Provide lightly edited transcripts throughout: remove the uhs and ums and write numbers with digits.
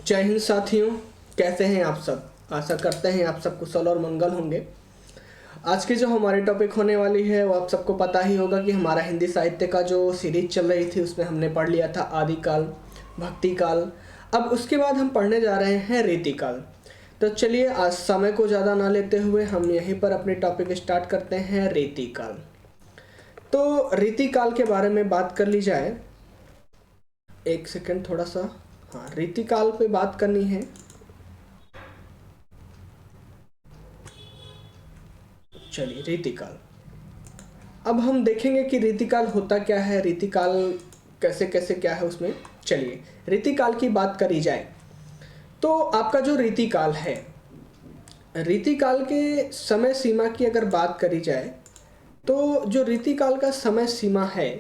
जय हिंद साथियों, कैसे हैं आप सब। आशा करते हैं आप सब कुशल और मंगल होंगे। आज की जो हमारी टॉपिक होने वाली है वो आप सबको पता ही होगा कि हमारा हिंदी साहित्य का जो सीरीज चल रही थी उसमें हमने पढ़ लिया था आदिकाल, भक्तिकाल। अब उसके बाद हम पढ़ने जा रहे हैं रीतिकाल। तो चलिए आज समय को ज़्यादा ना लेते हुए हम यहीं पर अपनी टॉपिक स्टार्ट करते हैं रीतिकाल। तो रीतिकाल के बारे में बात कर ली जाए, एक सेकंड थोड़ा सा। हाँ, रीतिकाल पे बात करनी है। चलिए रीतिकाल, अब हम देखेंगे कि रीतिकाल होता क्या है, रीतिकाल कैसे कैसे क्या है उसमें। चलिए रीतिकाल की बात करी जाए तो आपका जो रीतिकाल है, रीतिकाल के समय सीमा की अगर बात करी जाए तो जो रीतिकाल का समय सीमा है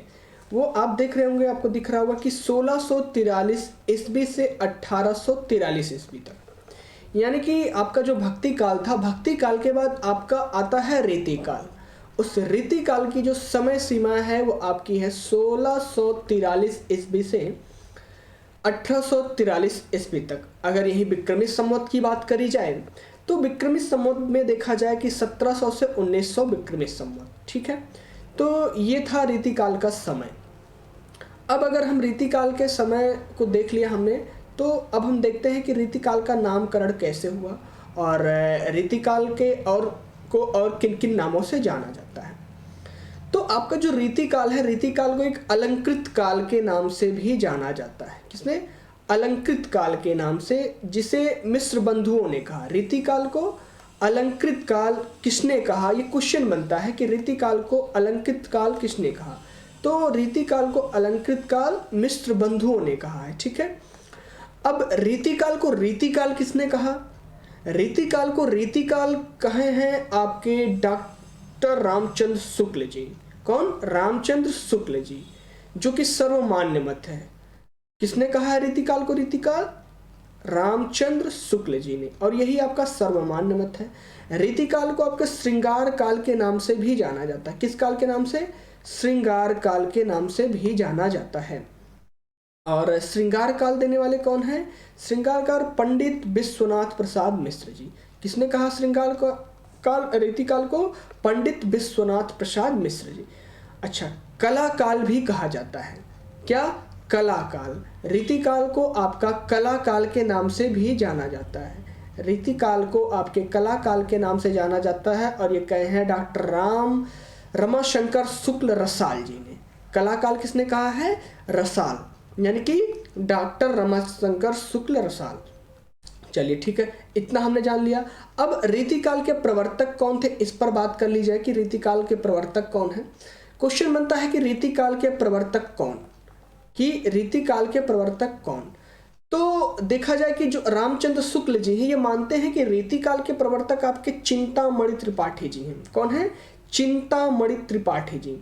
वो आप देख रहे होंगे, आपको दिख रहा होगा कि 1643 ईस्वी से 1843 ईस्वी तक। यानी कि आपका जो भक्ति काल था, भक्ति काल के बाद आपका आता है रीतिकाल। उस रीतिकाल की जो समय सीमा है वो आपकी है 1643 ईस्वी से 1843 ईस्वी तक। अगर यही विक्रमी संवत की बात करी जाए तो विक्रमी संवत में देखा जाए कि 1700 से 1900 विक्रमी संवत, ठीक है। तो ये था रीतिकाल का समय। अब अगर हम रीतिकाल के समय को देख लिया हमने, तो अब हम देखते हैं कि रीतिकाल का नामकरण कैसे हुआ और रीतिकाल के और किन किन नामों से जाना जाता है। तो आपका जो रीतिकाल है, रीतिकाल को एक अलंकृत काल के नाम से भी जाना जाता है। किसने? अलंकृत काल के नाम से, जिसे मिश्र बंधुओं ने कहा। रीतिकाल को अलंकृत काल किसने कहा, ये क्वेश्चन बनता है कि रीतिकाल को अलंकृत काल किसने कहा। तो रीतिकाल को अलंकृत काल मिश्र बंधुओं ने कहा है, ठीक है। अब रीतिकाल को रीतिकाल किसने कहा? रीतिकाल को रीतिकाल कहे हैं आपके डॉक्टर रामचंद्र शुक्ल जी। कौन? रामचंद्र शुक्ल जी, जो कि सर्वमान्य मत है। किसने कहा है रीतिकाल को रीतिकाल? रामचंद्र शुक्ल जी ने, और यही आपका सर्वमान्य मत है। रीतिकाल को आपके श्रृंगार काल के नाम से भी जाना जाता है। किस काल के नाम से? श्रृंगार काल के नाम से भी जाना जाता है। और श्रृंगार काल देने वाले कौन है? श्रृंगार काल पंडित विश्वनाथ प्रसाद मिश्र जी। किसने कहा श्रृंगार काल रीतिकाल को? पंडित विश्वनाथ प्रसाद मिश्र जी। अच्छा, कला काल भी कहा जाता है। क्या? कला काल। रीतिकाल को आपका कला काल के नाम से भी जाना जाता है। रीतिकाल को आपके कला काल के नाम से जाना जाता है, और ये कहे हैं डॉक्टर रमाशंकर शुक्ल रसाल जी ने। कला काल किसने कहा है? रसाल, यानी कि डॉक्टर रमाशंकर शुक्ल रसाल। चलिए ठीक है, इतना हमने जान लिया। अब रीतिकाल के प्रवर्तक कौन थे, इस पर बात कर ली जाए कि रीतिकाल के प्रवर्तक कौन है। क्वेश्चन बनता है कि रीतिकाल के प्रवर्तक कौन, कि रीतिकाल के प्रवर्तक कौन। तो देखा जाए कि जो रामचंद्र शुक्ल जी हैं, ये मानते हैं कि रीतिकाल के प्रवर्तक आपके चिंतामणि त्रिपाठी जी हैं। कौन है? चिंतामणि त्रिपाठी जी।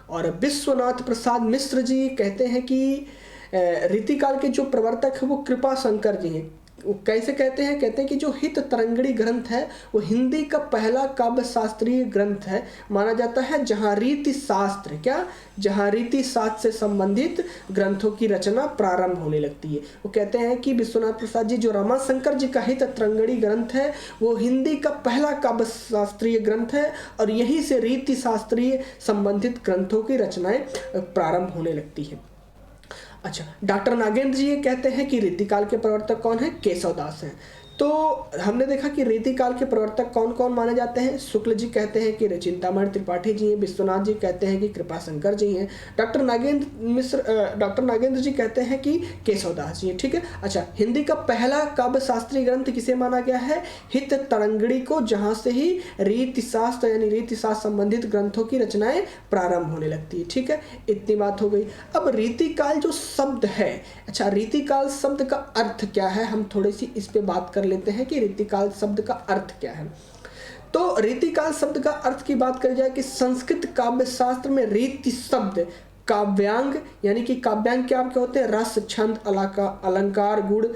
और विश्वनाथ प्रसाद मिश्र जी कहते हैं कि रीतिकाल के जो प्रवर्तक है वो कृपा शंकर जी हैं। वो कैसे कहते हैं? कहते हैं कि जो हित तरंगिणी ग्रंथ है वो हिंदी का पहला काव्य शास्त्रीय ग्रंथ है माना जाता है, जहाँ रीति शास्त्र, क्या? जहाँ रीति शास्त्र से संबंधित ग्रंथों की रचना प्रारंभ होने लगती है। वो कहते हैं कि विश्वनाथ प्रसाद जी, जो रमाशंकर जी का हित तरंगिणी ग्रंथ है वो हिंदी का पहला काव्य शास्त्रीय ग्रंथ है, और यहीं से रीति शास्त्रीय संबंधित ग्रंथों की रचनाएं प्रारंभ होने लगती है। अच्छा, डॉक्टर नागेंद्र जी ये कहते हैं कि रीतिकाल के प्रवर्तक कौन है? केशवदास हैं। तो हमने देखा कि रीतिकाल के प्रवर्तक कौन कौन माने जाते हैं। शुक्ल जी कहते हैं कि चिंतामणि त्रिपाठी जी हैं, विश्वनाथ जी कहते हैं कि कृपा शंकर जी हैं, डॉक्टर नागेंद्र जी कहते हैं कि केशवदास जी हैं, ठीक है। अच्छा, हिंदी का पहला काव्य शास्त्रीय ग्रंथ किसे माना गया है? हित तरंगिणी को, जहाँ से ही रीति शास्त्र यानी रीति शास्त्र संबंधित ग्रंथों की रचनाएं प्रारंभ होने लगती है, ठीक है। इतनी बात हो गई। अब रीतिकाल जो शब्द है, अच्छा रीतिकाल शब्द का अर्थ क्या है, हम थोड़ी सी इस पे बात कर लेते हैं कि रीतिकाल शब्द का अर्थ क्या है। तो रीतिकाल शब्द का अर्थ की बात करी जाए कि संस्कृत काव्य शास्त्र में रीति शब्द काव्यांग, यानी कि काव्यांग क्या आपके होते हैं? रस, छंद, अलंकार, गुण,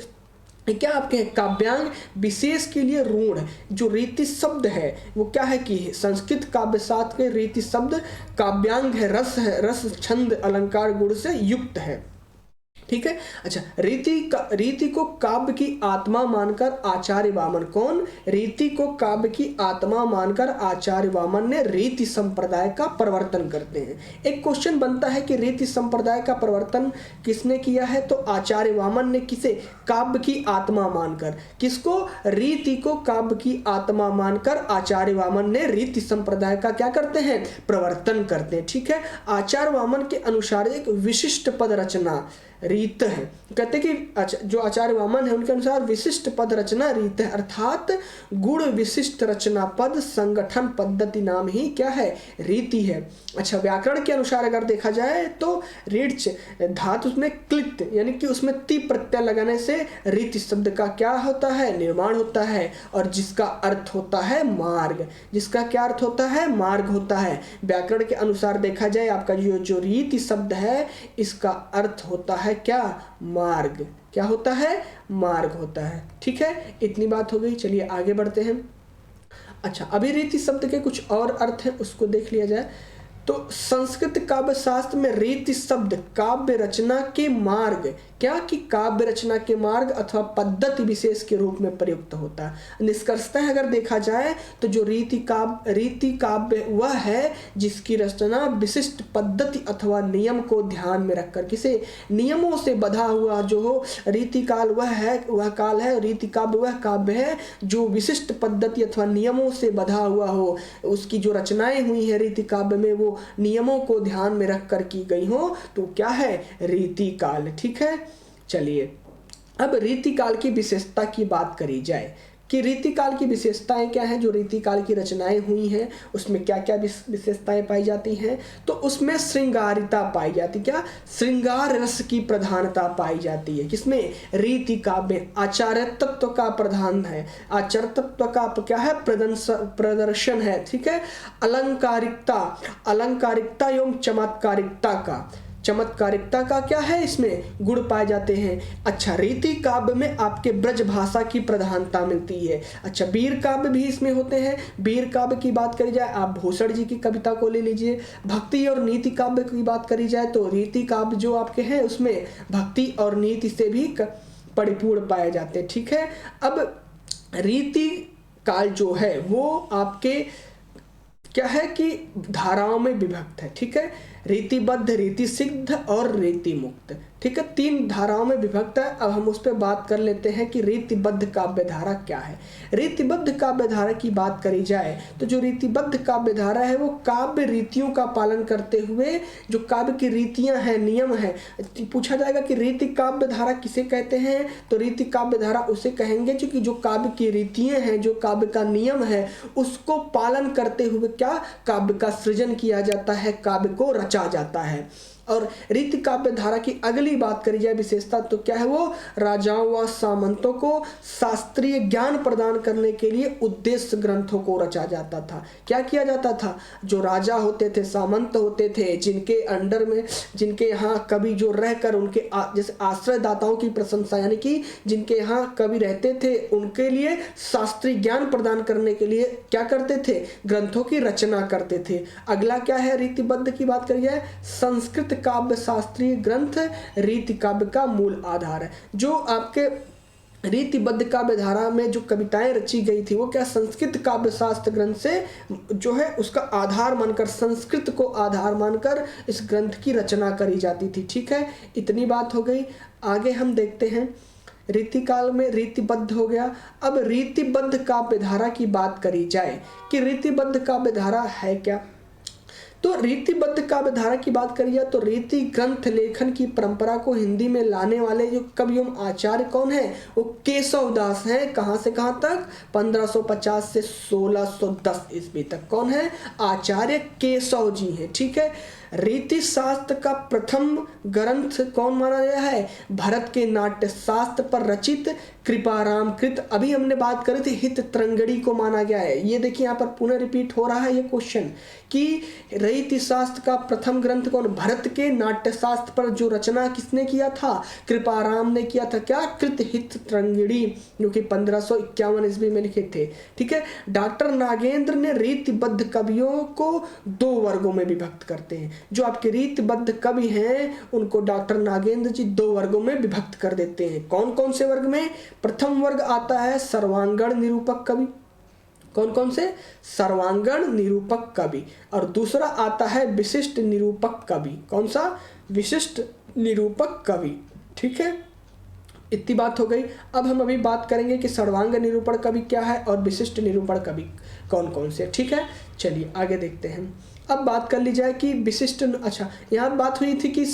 क्या आपके काव्यांग विशेष के लिए ऋण। जो रीति शब्द है वो क्या है कि संस्कृत काव्य शास्त्र के रीति शब्द काव्यांग है, रस, छंद, अलंकार, गुण से युक्त है। ठीक है। अच्छा, रीति को काव्य की आत्मा मानकर आचार्य वामन, कौन? रीति को काव्य की आत्मा मानकर आचार्य वामन ने रीति संप्रदाय का प्रवर्तन करते हैं। एक क्वेश्चन बनता है कि रीति संप्रदाय का प्रवर्तन किसने किया है? तो आचार्य वामन ने। किसे? काव्य की आत्मा मानकर। किसको? रीति को काव्य की आत्मा मानकर आचार्य वामन ने रीति संप्रदाय का क्या करते हैं? प्रवर्तन करते हैं। ठीक है। आचार्य वामन के अनुसार एक विशिष्ट पद रचना रीत है। कहते कि जो आचार्य वामन है उनके अनुसार विशिष्ट पद रचना रीत है, अर्थात गुण विशिष्ट रचना पद संगठन पद्धति नाम ही क्या है? रीति है। अच्छा, व्याकरण के अनुसार अगर देखा जाए तो रीड्च धातु में क्लित यानी कि उसमें ती प्रत्यय लगाने से रीति शब्द का क्या होता है? निर्माण होता है, और जिसका अर्थ होता है मार्ग। जिसका क्या अर्थ होता है? मार्ग होता है। व्याकरण के अनुसार देखा जाए आपका जो रीति शब्द है इसका अर्थ होता है क्या? मार्ग। क्या होता है? मार्ग होता है। ठीक है, इतनी बात हो गई। चलिए आगे बढ़ते हैं। अच्छा, अभी रीति शब्द के कुछ और अर्थ हैं, उसको देख लिया जाए। तो संस्कृत काव्य शास्त्र में रीति शब्द काव्य रचना के मार्ग, क्या कि काव्य रचना के मार्ग अथवा पद्धति विशेष के रूप में प्रयुक्त होता है। निष्कर्षतः अगर देखा जाए तो जो रीति काव्य वह है जिसकी रचना विशिष्ट पद्धति अथवा नियम को ध्यान में रखकर, किसे? नियमों से बधा हुआ जो हो। रीति काल वह काल है, रीति काव्य वह काव्य है जो विशिष्ट पद्धति अथवा नियमों से बधा हुआ हो। उसकी जो रचनाएं हुई है रीति काव्य में वो नियमों को ध्यान में रखकर की गई हो, तो क्या है? रीति काल। ठीक है। चलिए अब रीति काल की विशेषता की बात करी जाए कि रीति काल की विशेषताएं क्या हैं। जो रीति काल की रचनाएं हुई हैं उसमें क्या क्या विशेषताएं पाई जाती हैं? तो उसमें श्रृंगारिता पाई जाती। क्या? श्रृंगार रस की प्रधानता पाई जाती है। किसमें? रीति काव्य। आचार्य तत्व का प्रधान है, आचार्य तत्व का क्या है? प्रदर्शन है। ठीक है। अलंकारिकता एवं चमत्कारिकता का क्या है? इसमें गुण पाए जाते हैं। अच्छा, रीति काव्य में आपके ब्रज भाषा की प्रधानता मिलती है। अच्छा, वीर काव्य भी इसमें होते हैं। वीर काव्य की बात करी जाए, आप भूषण जी की कविता को ले लीजिए। भक्ति और नीति काव्य की बात करी जाए तो रीति काव्य जो आपके हैं उसमें भक्ति और नीति से भी परिपूर्ण पाए जाते हैं। ठीक है। अब रीति काल जो है वो आपके क्या है कि धाराओं में विभक्त है। ठीक है। रीतिबद्ध, रीति सिद्ध और रीति मुक्त। ठीक है, 3 धाराओं में विभक्त है। अब हम उस पर बात कर लेते हैं कि रीतिबद्ध काव्य धारा क्या है। रीतिबद्ध काव्य धारा की बात करी जाए तो जो रीतिबद्ध काव्य धारा है वो काव्य रीतियों का पालन करते हुए जो काव्य की रीतियां हैं, नियम है। पूछा जाएगा कि रीति काव्य धारा किसे कहते हैं? तो रीति काव्य धारा उसे कहेंगे जो काव्य की रीतियां हैं, जो काव्य का नियम है उसको पालन करते हुए क्या काव्य का सृजन किया जाता है, काव्य को रचा जाता है। और रीति काव्य धारा की अगली बात करी जाए विशेषता तो क्या है? वो राजाओं व सामंतों को शास्त्रीय ज्ञान प्रदान करने के लिए उद्देश्य ग्रंथों को रचा जाता था। क्या किया जाता था? जो राजा होते थे, सामंत होते थे, जिनके अंडर में, जिनके यहाँ कवि जो रहकर उनके जैसे आश्रयदाताओं की प्रशंसा, यानी कि जिनके यहाँ कवि रहते थे उनके लिए शास्त्रीय ज्ञान प्रदान करने के लिए क्या करते थे? ग्रंथों की रचना करते थे। अगला क्या है रीतिबद्ध की बात करी जाए? संस्कृत काव्य शास्त्रीय ग्रंथ रीति काव्य का मूल आधार है। जो आपके रीतिबद्ध काव्य धारा में जो कविताएं रची गई थी वो क्या? संस्कृत काव्य शास्त्र ग्रंथ से जो है उसका आधार मानकर, संस्कृत को आधार मानकर इस ग्रंथ की रचना करी जाती थी। ठीक है, इतनी बात हो गई। आगे हम देखते हैं रीति काल में रीतिबद्ध हो गया। अब रीतिबद्ध काव्य धारा की बात करी जाए कि रीतिबद्ध काव्य धारा है क्या? तो रीतिबद्ध काव्य धारा की बात करी जाए तो रीति ग्रंथ लेखन की परंपरा को हिंदी में लाने वाले जो कवि एवं आचार्य कौन है? वो केशव दास हैं। कहां से कहां तक? 1550 से 1610 ईस्वी तक। कौन है? आचार्य केशव जी हैं। ठीक है। रीति शास्त्र का प्रथम ग्रंथ कौन माना गया है? भरत के नाट्य शास्त्र पर रचित कृपाराम कृत, अभी हमने बात करी थी, हित तरंगड़ी को माना गया है। ये देखिए यहाँ पर पुनः रिपीट हो रहा है ये क्वेश्चन कि रीति शास्त्र का प्रथम ग्रंथ कौन? भरत के नाट्य शास्त्र पर जो रचना किसने किया था? कृपाराम ने किया था। क्या? कृत हित तरंगड़ी, जो कि 1551 ईस्वी में लिखे थे। ठीक है। डॉक्टर नागेंद्र ने रीतिबद्ध कवियों को 2 वर्गों में विभक्त करते हैं। जो आपके रीतिबद्ध कवि हैं उनको डॉक्टर नागेंद्र जी 2 वर्गों में विभक्त कर देते हैं। कौन कौन से वर्ग में? प्रथम वर्ग आता है सर्वांगण निरूपक कवि। कौन कौन से? सर्वांगण निरूपक कवि। और दूसरा आता है विशिष्ट निरूपक कवि। कौन सा? विशिष्ट निरूपक कवि। ठीक है, इतनी बात हो गई। अब हम अभी बात करेंगे कि सर्वांग निरूपण कवि क्या है और विशिष्ट निरूपण कवि कौन कौन से। ठीक है, चलिए आगे देखते हैं। अब बात कर ली जाए कि विशिष्ट, अच्छा यहाँ बात हुई थी कि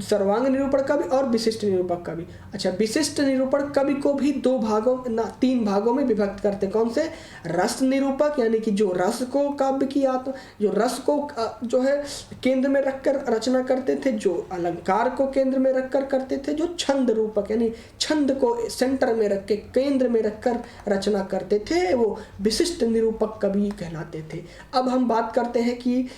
सर्वांग निरूपण कवि और विशिष्ट निरूपक कवि। अच्छा, विशिष्ट निरूपण कवि को भी 3 भागों में विभक्त करते। कौन से? रस निरूपक, यानी कि जो रस को काव्य की जो रस को जो है केंद्र में रखकर रचना करते थे, जो अलंकार को केंद्र में रखकर करते थे, जो छंद रूपक यानी छंद को सेंटर में रख के केंद्र में रखकर रचना करते थे, वो विशिष्ट निरूपक कवि कहलाते थे। अब हम बात करते हैं कि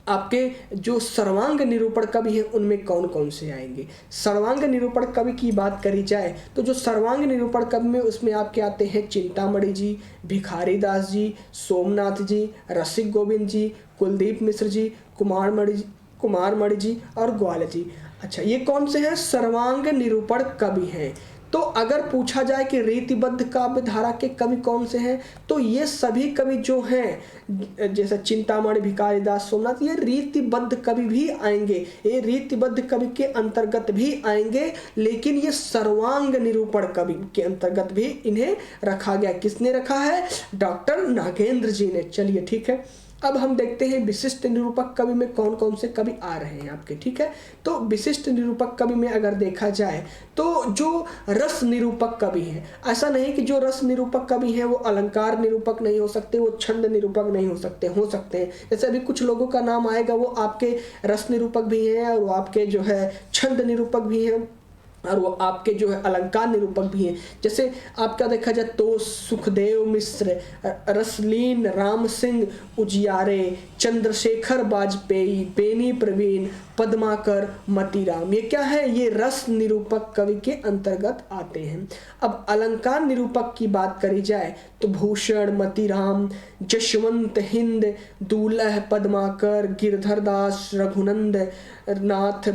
आपके जो सर्वांग निरूपण कवि हैं उनमें कौन कौन से आएंगे। सर्वांग निरूपण कवि की बात करी जाए तो जो सर्वांग निरूपण कवि में उसमें आपके आते हैं चिंतामणि जी, भिखारी दास जी, सोमनाथ जी, रसिक गोविंद जी, कुलदीप मिश्र जी, कुमारमणि जी और ग्वाल जी। अच्छा, ये कौन से हैं? सर्वांग निरूपण कवि हैं। तो अगर पूछा जाए कि रीतिबद्ध काव्य धारा के कवि कौन से हैं, तो ये सभी कवि जो हैं जैसे चिंतामणि, भिखारीदास, सोमनाथ, ये रीतिबद्ध कवि भी आएंगे, ये रीतिबद्ध कवि के अंतर्गत भी आएंगे, लेकिन ये सर्वांग निरूपण कवि के अंतर्गत भी इन्हें रखा गया। किसने रखा है? डॉक्टर नागेंद्र जी ने। चलिए ठीक है, अब हम देखते हैं विशिष्ट निरूपक कवि में कौन कौन से कवि आ रहे हैं आपके। ठीक है, तो विशिष्ट निरूपक कवि में अगर देखा जाए तो जो रस निरूपक कवि हैं, ऐसा नहीं कि जो रस निरूपक कवि हैं वो अलंकार निरूपक नहीं हो सकते, वो छंद निरूपक नहीं हो सकते हैं। जैसे अभी कुछ लोगों का नाम आएगा, वो आपके रस निरूपक भी हैं और वो आपके जो है छंद निरूपक भी हैं और वो आपके जो है अलंकार निरूपक भी हैं। जैसे आपका देखा जाए तो सुखदेव मिश्र, रसलीन राम सिंह उजियारे, चंद्रशेखर वाजपेयी, बेनी प्रवीण, पद्माकर, मतीराम, ये क्या है? ये रस निरूपक कवि के अंतर्गत आते हैं। अब अलंकार निरूपक की बात करी जाए तो भूषण, मतीराम, जशवंत हिंद, दूल्ह, पद्माकर, गिरधर दास, रघुनंद नाथ,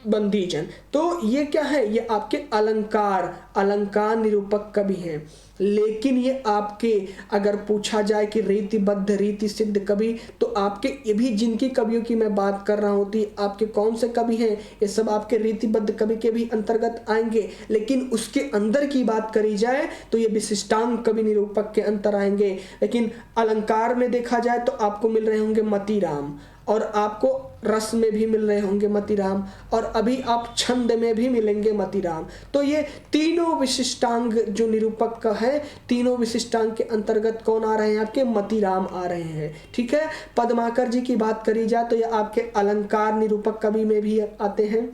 बंदीजन, तो ये क्या है? ये आपके अलंकार निरूपक कवि हैं। लेकिन ये आपके अगर पूछा जाए कि रीतिबद्ध रीति सिद्ध कवि, तो आपके ये भी जिनकी कवियों की मैं बात कर रहा होती, आपके कौन से कवि हैं, ये सब आपके रीतिबद्ध कवि के भी अंतर्गत आएंगे। लेकिन उसके अंदर की बात करी जाए तो ये विशिष्टांग कवि निरूपक के अंतर आएंगे। लेकिन अलंकार में देखा जाए तो आपको मिल रहे होंगे मतीराम, और आपको रस में भी मिल रहे होंगे मतीराम, और अभी आप छंद में भी मिलेंगे मतीराम। तो ये तीनों विशिष्टांग जो निरूपक का है, तीनों विशिष्टांग के अंतर्गत कौन आ रहे हैं? आपके मतीराम आ रहे हैं। ठीक है, पद्माकर जी की बात करी जाए तो ये आपके अलंकार निरूपक कवि में भी आते हैं।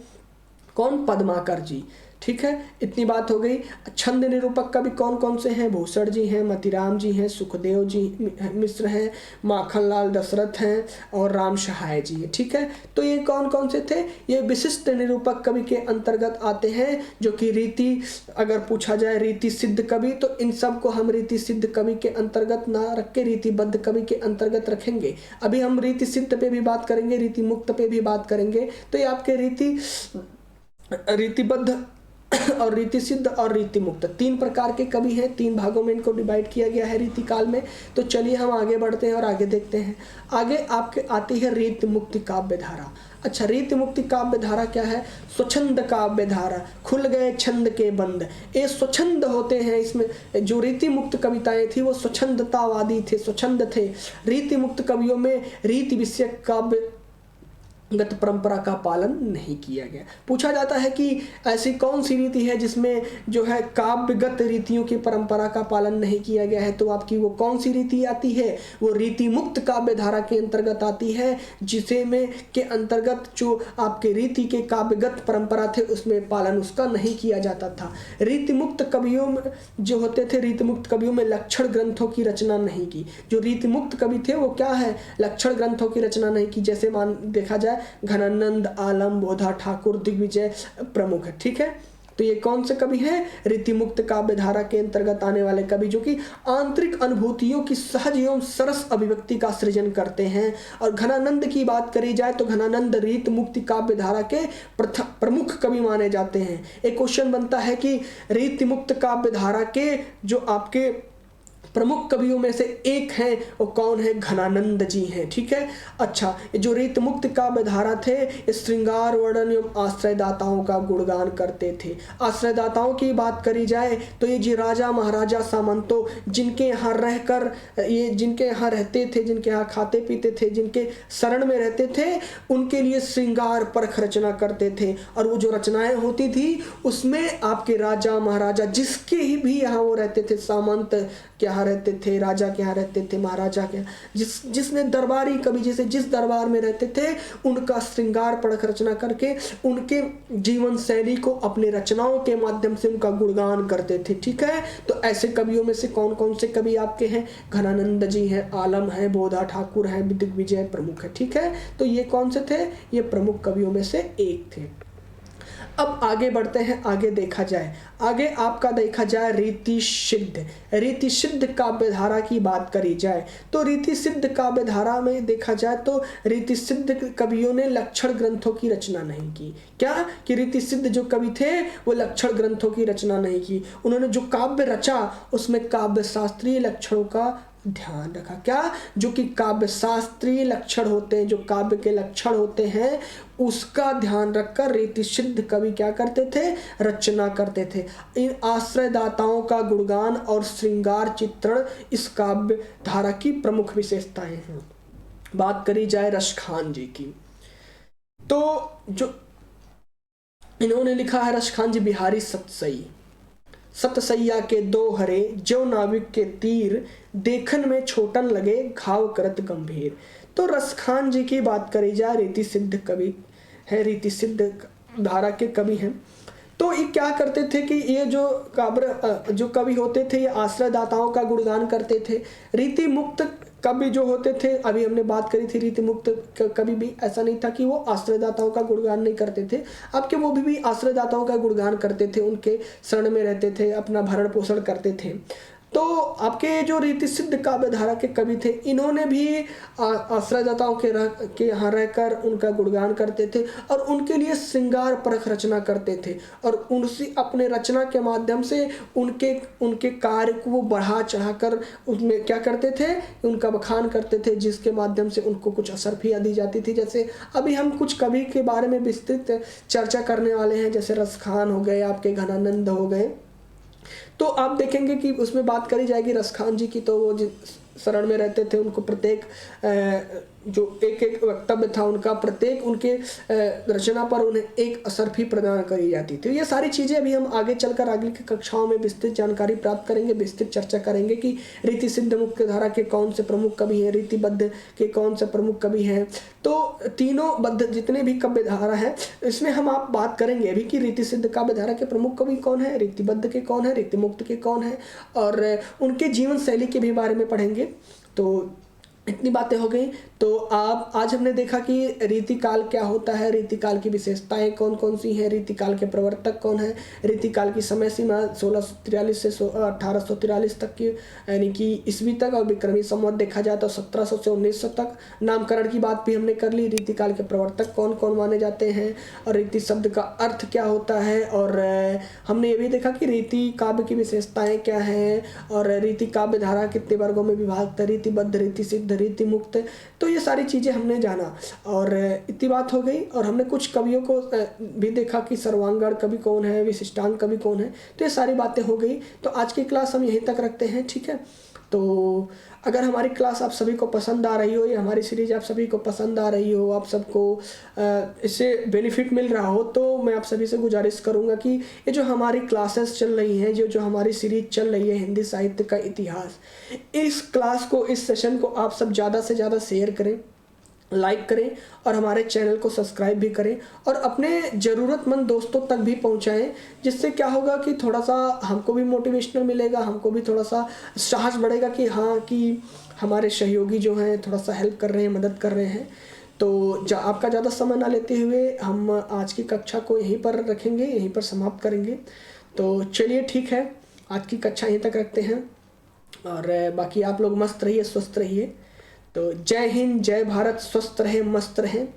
कौन? पद्माकर जी। ठीक है, इतनी बात हो गई। छंद निरूपक कवि कौन कौन से हैं? भूषण जी हैं, मतीराम जी हैं, सुखदेव जी मिश्र हैं, माखनलाल दशरथ हैं और राम सहाय जी हैं। ठीक है, तो ये कौन कौन से थे? ये विशिष्ट निरूपक कवि के अंतर्गत आते हैं, जो कि रीति, अगर पूछा जाए रीति सिद्ध कवि, तो इन सब को हम रीति सिद्ध कवि के अंतर्गत ना रख के रीतिबद्ध कवि के अंतर्गत रखेंगे। अभी हम रीति सिद्ध पे भी बात करेंगे, रीति मुक्त पे भी बात करेंगे। तो ये आपके रीतिबद्ध और रीति सिद्ध और रीति मुक्त 3 प्रकार के कवि हैं। 3 भागों में इनको डिवाइड किया गया है रीति काल में। तो चलिए हम आगे बढ़ते हैं और आगे देखते हैं। आगे आपके आती है रीति मुक्ति काव्य धारा। अच्छा, रीति मुक्ति काव्य धारा क्या है? स्वच्छंद काव्य धारा, खुल गए छंद के बंद, ये स्वच्छंद होते हैं। इसमें जो रीति मुक्त कविताएं थी वो स्वच्छंदतावादी थे, स्वच्छंद थे। रीति मुक्त कवियों में रीति विषयक काव्य गत परंपरा का पालन नहीं किया गया। पूछा जाता है कि ऐसी कौन सी रीति है जिसमें जो है काव्यगत रीतियों की परंपरा का पालन नहीं किया गया है, तो आपकी वो कौन सी रीति आती है? वो रीति मुक्त काव्य धारा के अंतर्गत आती है, जिसे में के अंतर्गत जो आपके रीति के काव्यगत परंपरा थे उसमें पालन उसका नहीं किया जाता था। रीति मुक्त कवियों में जो होते थे, रीति मुक्त कवियों में लक्षण ग्रंथों की रचना नहीं की। जो रीति मुक्त कवि थे वो क्या है? लक्षण ग्रंथों की रचना नहीं की। जैसे मान देखा जाए घनानंद, आलम, बोधा ठाकुर, दिग्विजय प्रमुख है। ठीक है, तो ये कौन से कवि हैं? रीतिमुक्त काव्य धारा के अंतर्गत आने वाले कवि, जो कि आंतरिक अनुभूतियों की सहज एवं सरस अभिव्यक्ति का सृजन करते हैं। और घनानंद की बात करी जाए तो घनानंद रीतिमुक्त काव्य धारा के प्रमुख कवि माने जाते हैं। एक क्वेश्चन बनता है कि रीतिमुक्त काव्य धारा के जो आपके प्रमुख कवियों में से एक हैं वो कौन है? घनानंद जी हैं। ठीक है। अच्छा, जो रीतमुक्त काव्य धारा थे ये श्रृंगार वर्णन एवं आश्रयदाताओं का गुणगान करते थे। आश्रयदाताओं की बात करी जाए तो ये जी राजा महाराजा सामंतों जिनके यहाँ रहकर ये जिनके यहाँ रहते थे, जिनके यहाँ खाते पीते थे, जिनके शरण में रहते थे, उनके लिए श्रृंगार परख रचना करते थे। और वो जो रचनाएं होती थी उसमें आपके राजा महाराजा जिसके ही भी यहाँ वो रहते थे, सामंत के यहाँ रहते थे, राजा के यहाँ रहते थे, महाराजा के जिसने दरबारी कवि जैसे जिस दरबार में रहते थे उनका श्रृंगार परख रचना करके उनके जीवन शैली को अपने रचनाओं के माध्यम से उनका गुणगान करते थे। ठीक है। तो ऐसे कवियों में से कौन कौन से कवि आपके हैं? घनानंद जी हैं, आलम है, बोधा ठाकुर है, दिग्विजय प्रमुख है। ठीक है। तो ये कौन से थे? ये प्रमुख कवियों में से एक थे। अब आगे बढ़ते हैं। आगे देखा जाए, आगे आपका देखा जाए रीति सिद्ध काव्य धारा की बात करी जाए तो रीति सिद्ध काव्य धारा में देखा जाए तो रीति सिद्ध कवियों ने लक्षण ग्रंथों की रचना नहीं की। क्या कि रीति सिद्ध जो कवि थे वो लक्षण ग्रंथों की रचना नहीं की। उन्होंने जो काव्य रचा उसमें काव्य शास्त्रीय लक्षणों का ध्यान रखा। क्या? जो कि काव्य शास्त्रीय लक्षण होते हैं, जो काव्य के लक्षण होते हैं उसका ध्यान रखकर रीति सिद्ध कवि क्या करते थे? रचना करते थे। इन आश्रयदाताओं का गुणगान और श्रृंगार चित्रण इस काव्य धारा की प्रमुख विशेषताएं हैं। बात करी जाए रसखान जी की तो जो इन्होंने लिखा है रसखान जी बिहारी सतसैया के दो हरे जो नाविक के तीर देखन में छोटन लगे घाव करत गंभीर। तो रसखान जी की बात करी जाए रीति सिद्ध कवि है, रीति सिद्ध धारा के कवि हैं। तो ये क्या करते थे कि ये जो कवि होते थे ये आश्रयदाताओं का गुणगान करते थे। रीति मुक्त कवि जो होते थे, अभी हमने बात करी थी, रीति मुक्त कवि भी ऐसा नहीं था कि वो आश्रयदाताओं का गुणगान नहीं करते थे, आपके वो भी आश्रयदाताओं का गुणगान करते थे, उनके शरण में रहते थे, अपना भरण पोषण करते थे। तो आपके जो रीति सिद्ध काव्य धारा के कवि थे इन्होंने भी आश्रयदाताओं के यहाँ रहकर उनका गुणगान करते थे और उनके लिए श्रृंगार परख रचना करते थे और उनसे अपने रचना के माध्यम से उनके कार्य को वो बढ़ा चढ़ाकर उसमें क्या करते थे? उनका बखान करते थे, जिसके माध्यम से उनको कुछ असर भी दी जाती थी। जैसे अभी हम कुछ कवि के बारे में विस्तृत चर्चा करने वाले हैं, जैसे रसखान हो गए, आपके घनानंद हो गए। तो आप देखेंगे कि उसमें बात करी जाएगी रसखान जी की, तो वो शरण में रहते थे, उनको प्रत्येक जो एक वक्तव्य था उनका प्रत्येक उनके रचना पर उन्हें एक असर भी प्रदान करी जाती थी। ये सारी चीज़ें अभी हम आगे चलकर अगली की कक्षाओं में विस्तृत जानकारी प्राप्त करेंगे, विस्तृत चर्चा करेंगे कि रीति सिद्ध मुख्य धारा के कौन से प्रमुख कवि हैं, रीतिबद्ध के कौन से प्रमुख कवि हैं। तो तीनों बद्ध जितने भी काव्य धारा है इसमें हम आप बात करेंगे अभी कि रीति सिद्ध काव्य धारा के प्रमुख कवि कौन है, रीतिबद्ध के कौन है, रीतिमुक्त के कौन है और उनके जीवन शैली के भी बारे में पढ़ेंगे। तो इतनी बातें हो गई। तो आज हमने देखा कि रीतिकाल क्या होता है, रीतिकाल की विशेषताएं कौन कौन सी हैं, रीतिकाल के प्रवर्तक कौन है, रीतिकाल की समय सीमा 1643 से 1843 तक की यानी कि ईस्वी तक, और विक्रमी संवत देखा जाए तो 1700 से 1900 तक। नामकरण की बात भी हमने कर ली, रीतिकाल के प्रवर्तक कौन कौन माने जाते हैं और रीति शब्द का अर्थ क्या होता है, और हमने ये भी देखा कि रीति काव्य की विशेषताएँ क्या हैं और रीति काव्य धारा कितने वर्गों में विभाजित है, रीतिबद्ध, रीति सिद्ध, रीति मुक्त। तो ये सारी चीज़ें हमने जाना और इतनी बात हो गई। और हमने कुछ कवियों को भी देखा कि सर्वांगण कवि कौन है, विशिष्टांग कवि कौन है। तो ये सारी बातें हो गई। तो आज की क्लास हम यहीं तक रखते हैं, ठीक है। तो अगर हमारी क्लास आप सभी को पसंद आ रही हो या हमारी सीरीज आप सभी को पसंद आ रही हो, आप सबको इससे बेनिफिट मिल रहा हो, तो मैं आप सभी से गुजारिश करूंगा कि ये जो हमारी क्लासेस चल रही हैं, जो हमारी सीरीज चल रही है हिंदी साहित्य का इतिहास, इस क्लास को, इस सेशन को आप सब ज़्यादा से ज़्यादा शेयर करें, लाइक करें और हमारे चैनल को सब्सक्राइब भी करें और अपने ज़रूरतमंद दोस्तों तक भी पहुंचाएं। जिससे क्या होगा कि थोड़ा सा हमको भी मोटिवेशनल मिलेगा, हमको भी थोड़ा सा साहस बढ़ेगा कि हाँ कि हमारे सहयोगी जो हैं थोड़ा सा हेल्प कर रहे हैं, मदद कर रहे हैं। तो आपका ज़्यादा समय ना लेते हुए हम आज की कक्षा को यहीं पर रखेंगे, यहीं पर समाप्त करेंगे। तो चलिए ठीक है, आज की कक्षा यहीं तक रखते हैं और बाकी आप लोग मस्त रहिए, स्वस्थ रहिए। तो जय हिंद, जय भारत, स्वस्थ रहें, मस्त रहें।